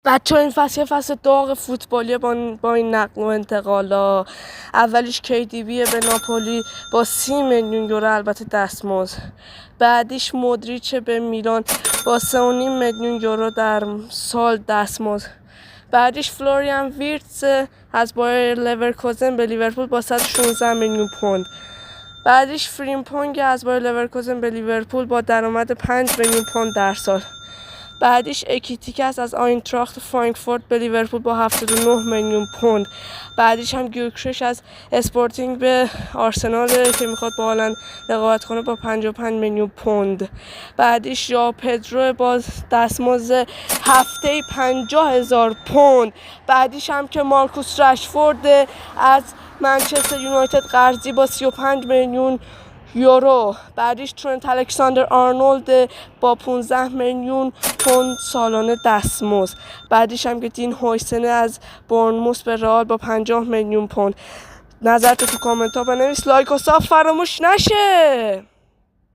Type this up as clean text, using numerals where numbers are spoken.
بچه این فصل داغ فوتبالیه با این نقل و انتقالا. اولیش KDB به ناپولی با 30 میلیون یورو، البته دستمزد. بعدیش مودریچ به میلان با 3.5 میلیون یورو در سال دستمزد. بعدیش فلوریان ویرتز از بایر لورکوزن به لیورپول با 116 میلیون پوند. بعدیش فریمپونگ از بایر لورکوزن به لیورپول با درآمد 5 میلیون پوند در سال. بعدیش اکیتیکس از آینتراخت فرانکفورت به لیورپول با 79 میلیون پوند. بعدیش هم گیوکرش از اسپورتینگ به آرسنال که میخواد با هالند رقابت کنه با 55 میلیون پوند. بعدیش یا پدرو با دستمزد هفته 50,000 پوند. بعدیش هم که مارکوس رشفورد از منچستر یونایتد قرضی با 35 میلیون یورو. بعدیش ترنت الکساندر آرنولد با 15 میلیون پوند سالانه دستمزد. بعدیش هم که دین هویسن از بورنموث به رئال با 50 میلیون پوند. نظرت تو کامنت ها بنویس، لایک و ساب فراموش نشه.